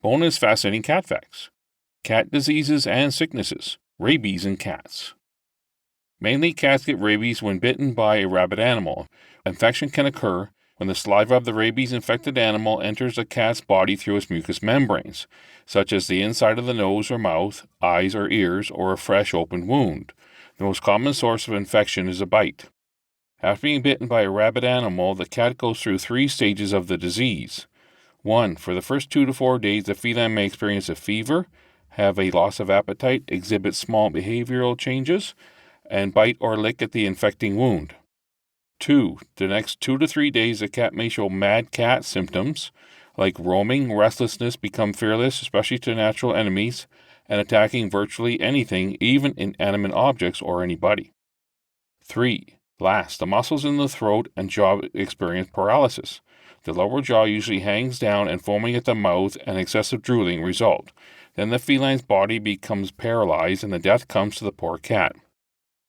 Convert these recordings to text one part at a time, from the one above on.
Bonus fascinating cat facts. Cat diseases and sicknesses. Rabies in cats. Mainly, cats get rabies when bitten by a rabid animal. Infection can occur when the saliva of the rabies-infected animal enters a cat's body through its mucous membranes, such as the inside of the nose or mouth, eyes or ears, or a fresh opened wound. The most common source of infection is a bite. After being bitten by a rabid animal, the cat goes through 3 stages of the disease. 1. For the first 2 to 4 days, the feline may experience a fever, have a loss of appetite, exhibit small behavioral changes, and bite or lick at the infecting wound. 2. The next 2 to 3 days, the cat may show mad cat symptoms, like roaming, restlessness, become fearless, especially to natural enemies, and attacking virtually anything, even inanimate objects or anybody. 3. Last, the muscles in the throat and jaw experience paralysis. The lower jaw usually hangs down and foaming at the mouth and excessive drooling result. Then the feline's body becomes paralyzed and the death comes to the poor cat.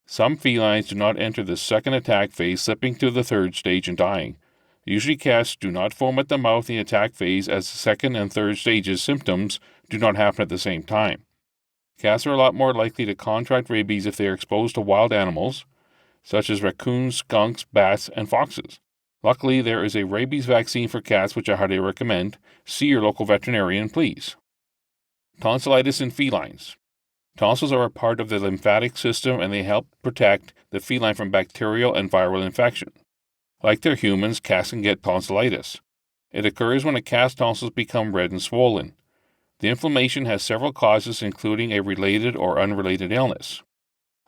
Some felines do not enter the second attack phase, slipping to the 3rd stage and dying. Usually cats do not foam at the mouth in the attack phase, as the 2nd and 3rd stages symptoms do not happen at the same time. Cats are a lot more likely to contract rabies if they are exposed to wild animals, such as raccoons, skunks, bats, and foxes. Luckily, there is a rabies vaccine for cats, which I highly recommend. See your local veterinarian, please. Tonsillitis in felines. Tonsils are a part of the lymphatic system and they help protect the feline from bacterial and viral infection. Like their humans, cats can get tonsillitis. It occurs when a cat's tonsils become red and swollen. The inflammation has several causes, including a related or unrelated illness.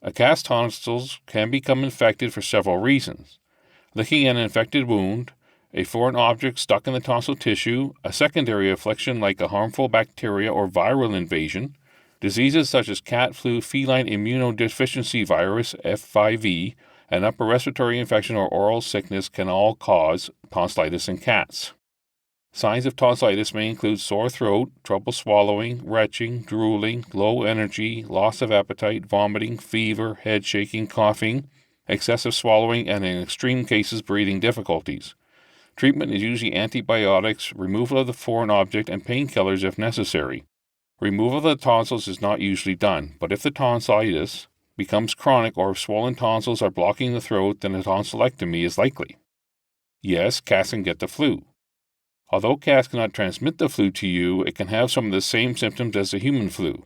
A cat's tonsils can become infected for several reasons: licking an infected wound, a foreign object stuck in the tonsil tissue, a secondary affliction like a harmful bacteria or viral invasion. Diseases such as cat flu, feline immunodeficiency virus, F5V, and upper respiratory infection or oral sickness can all cause tonsillitis in cats. Signs of tonsillitis may include sore throat, trouble swallowing, retching, drooling, low energy, loss of appetite, vomiting, fever, head shaking, coughing, excessive swallowing, and in extreme cases, breathing difficulties. Treatment is usually antibiotics, removal of the foreign object, and painkillers if necessary. Removal of the tonsils is not usually done, but if the tonsillitis becomes chronic or if swollen tonsils are blocking the throat, then a tonsillectomy is likely. Yes, cats can get the flu. Although cats cannot transmit the flu to you, it can have some of the same symptoms as the human flu.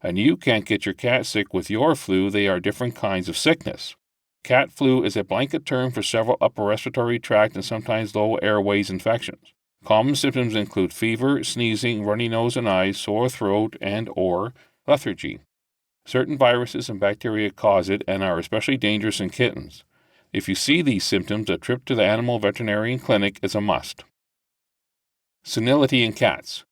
And you can't get your cat sick with your flu, they are different kinds of sickness. Cat flu is a blanket term for several upper respiratory tract and sometimes lower airways infections. Common symptoms include fever, sneezing, runny nose and eyes, sore throat, and/or lethargy. Certain viruses and bacteria cause it and are especially dangerous in kittens. If you see these symptoms, a trip to the animal veterinarian clinic is a must. Senility in cats.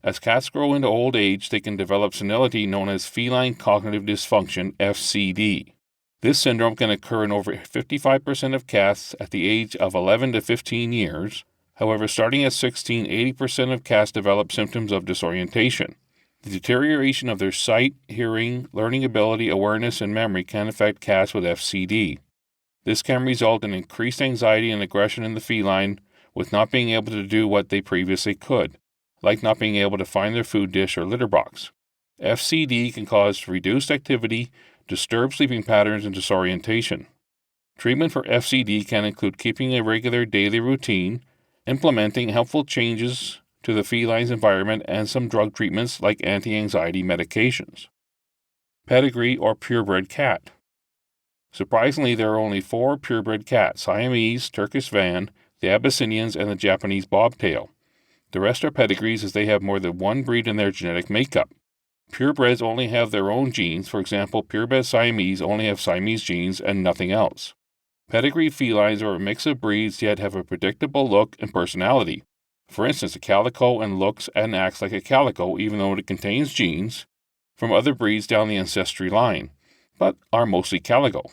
As cats grow into old age, they can develop senility known as feline cognitive dysfunction, FCD. This syndrome can occur in over 55% of cats at the age of 11 to 15 years. However, starting at 16, 80% of cats develop symptoms of disorientation. The deterioration of their sight, hearing, learning ability, awareness, and memory can affect cats with FCD. This can result in increased anxiety and aggression in the feline, with not being able to do what they previously could, like not being able to find their food dish or litter box. FCD can cause reduced activity, disturbed sleeping patterns, and disorientation. Treatment for FCD can include keeping a regular daily routine, implementing helpful changes to the feline's environment, and some drug treatments like anti-anxiety medications. Pedigree or purebred cat. Surprisingly, there are only 4 purebred cats: Siamese, Turkish Van, the Abyssinians, and the Japanese bobtail. The rest are pedigrees, as they have more than one breed in their genetic makeup. Purebreds only have their own genes. For example, purebred Siamese only have Siamese genes and nothing else. Pedigree felines are a mix of breeds yet have a predictable look and personality. For instance, a calico looks and acts like a calico even though it contains genes from other breeds down the ancestry line, but are mostly calico.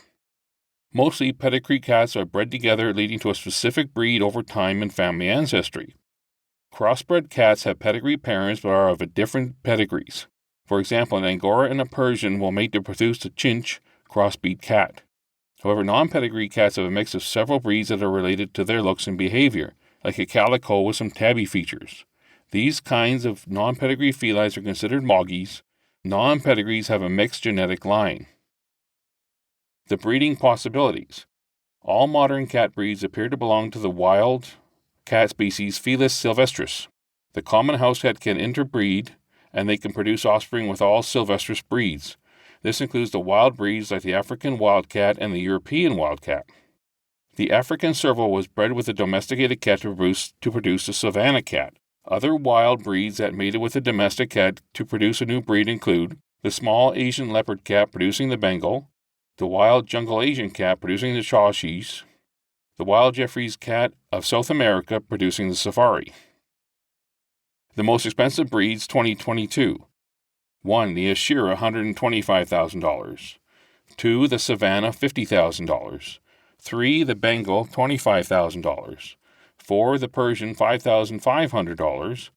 Mostly, pedigree cats are bred together, leading to a specific breed over time and family ancestry. Crossbred cats have pedigree parents but are of different pedigrees. For example, an Angora and a Persian will mate to produce a Chinch crossbreed cat. However, non-pedigree cats have a mix of several breeds that are related to their looks and behavior, like a calico with some tabby features. These kinds of non-pedigree felines are considered moggies. Non-pedigrees have a mixed genetic line. The breeding possibilities. All modern cat breeds appear to belong to the wild cat species Felis sylvestris. The common house cat can interbreed, and they can produce offspring with all sylvestris breeds. This includes the wild breeds like the African wildcat and the European wildcat. The African serval was bred with a domesticated cat to produce a savanna cat. Other wild breeds that mated with a domestic cat to produce a new breed include the small Asian leopard cat producing the Bengal, the wild jungle Asian cat producing the Chaushis, the wild Jeffries cat of South America producing the Safari. The most expensive breeds 2022. 1. The Ashira $125,000. 2. The Savannah $50,000. 3. The Bengal $25,000. 4. The Persian $5,500.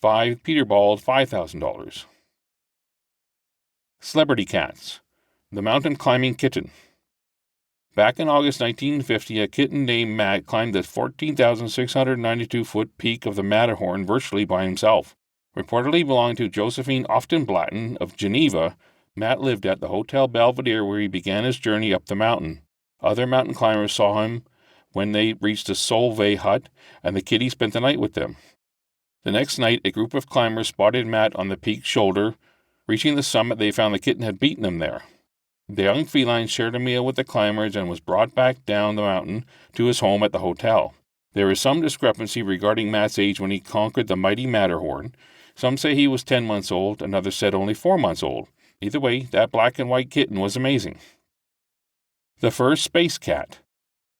5. Peterbald $5,000. Celebrity cats. The mountain climbing kitten. Back in August 1950, a kitten named Matt climbed the 14,692-foot peak of the Matterhorn virtually by himself. Reportedly belonging to Josephine Oftenblatten of Geneva, Matt lived at the Hotel Belvedere where he began his journey up the mountain. Other mountain climbers saw him when they reached the Solvay hut, and the kitty spent the night with them. The next night, a group of climbers spotted Matt on the peak's shoulder. Reaching the summit, they found the kitten had beaten them there. The young feline shared a meal with the climbers and was brought back down the mountain to his home at the hotel. There is some discrepancy regarding Matt's age when he conquered the mighty Matterhorn. Some say he was 10 months old, and others said only 4 months old. Either way, that black and white kitten was amazing. The first space cat.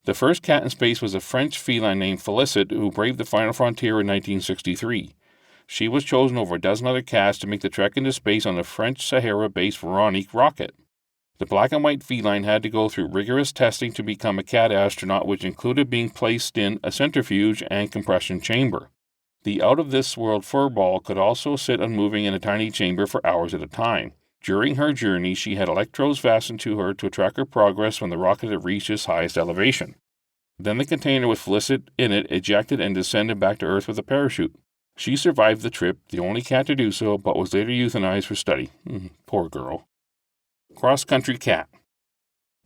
The first cat in space was a French feline named Félicite who braved the final frontier in 1963. She was chosen over a dozen other cats to make the trek into space on the French Sahara-based Veronique rocket. The black and white feline had to go through rigorous testing to become a cat astronaut, which included being placed in a centrifuge and compression chamber. The out-of-this-world furball could also sit unmoving in a tiny chamber for hours at a time. During her journey, she had electrodes fastened to her to track her progress when the rocket had reached its highest elevation. Then the container with Félicite in it ejected and descended back to Earth with a parachute. She survived the trip, the only cat to do so, but was later euthanized for study. Poor girl. Cross-country cat.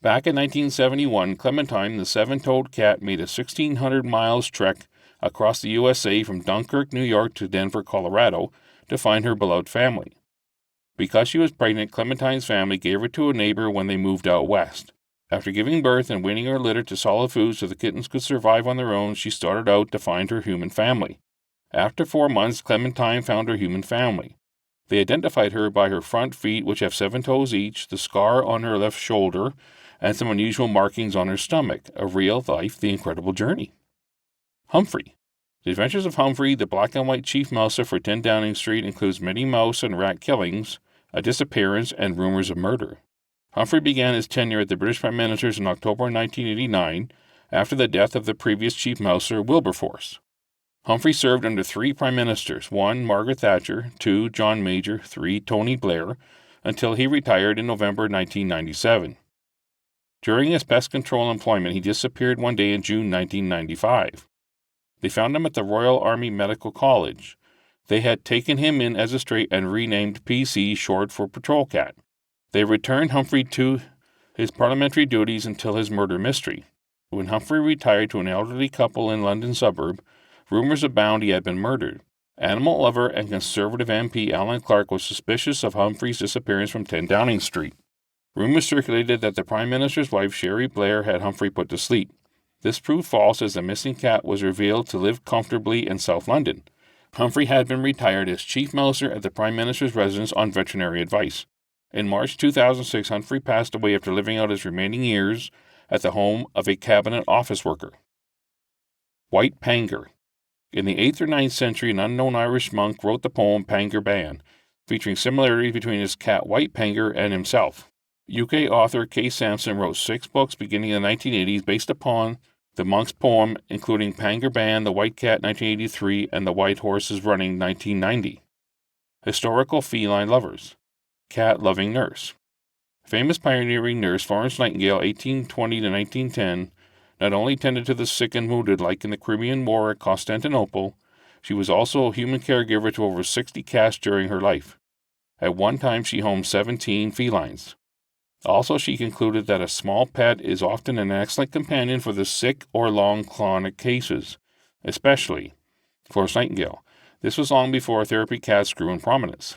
Back in 1971, Clementine, the seven-toed cat, made a 1,600 miles trek across the USA from Dunkirk, New York to Denver, Colorado, to find her beloved family. Because she was pregnant, Clementine's family gave her to a neighbor when they moved out west. After giving birth and weaning her litter to solid food so the kittens could survive on their own, she started out to find her human family. After 4 months, Clementine found her human family. They identified her by her front feet, which have 7 toes each, the scar on her left shoulder, and some unusual markings on her stomach. A real-life The Incredible Journey. Humphrey. The Adventures of Humphrey, the black and white chief mouser for 10 Downing Street, includes many mouse and rat killings, a disappearance, and rumors of murder. Humphrey began his tenure at the British Prime Ministers in October 1989, after the death of the previous chief mouser, Wilberforce. Humphrey served under 3 prime ministers, 1. Margaret Thatcher, 2. John Major, 3. Tony Blair, until he retired in November 1997. During his pest control employment, he disappeared one day in June 1995. They found him at the Royal Army Medical College. They had taken him in as a stray and renamed PC, short for Patrol Cat. They returned Humphrey to his parliamentary duties until his murder mystery. When Humphrey retired to an elderly couple in London suburb, rumors abound he had been murdered. Animal lover and Conservative MP Alan Clark was suspicious of Humphrey's disappearance from 10 Downing Street. Rumors circulated that the Prime Minister's wife, Sherry Blair, had Humphrey put to sleep. This proved false as the missing cat was revealed to live comfortably in South London. Humphrey had been retired as chief mouser at the Prime Minister's residence on veterinary advice. In March 2006, Humphrey passed away after living out his remaining years at the home of a cabinet office worker. White Pangur. In the 8th or 9th century, an unknown Irish monk wrote the poem Pangur Ban, featuring similarities between his cat White Pangur and himself. UK author Kay Sampson wrote 6 books beginning in the 1980s based upon the monk's poem, including Pangur Ban, The White Cat 1983, and The White Horses Running 1990. Historical feline lovers. Cat-loving nurse. Famous pioneering nurse Florence Nightingale, 1820 to 1910, not only tended to the sick and wounded like in the Crimean War at Constantinople, She was also a human caregiver to over 60 cats during her life. At one time, she homed 17 felines. Also, she concluded that a small pet is often an excellent companion for the sick or long chronic cases, especially Florence Nightingale. This was long before therapy cats grew in prominence.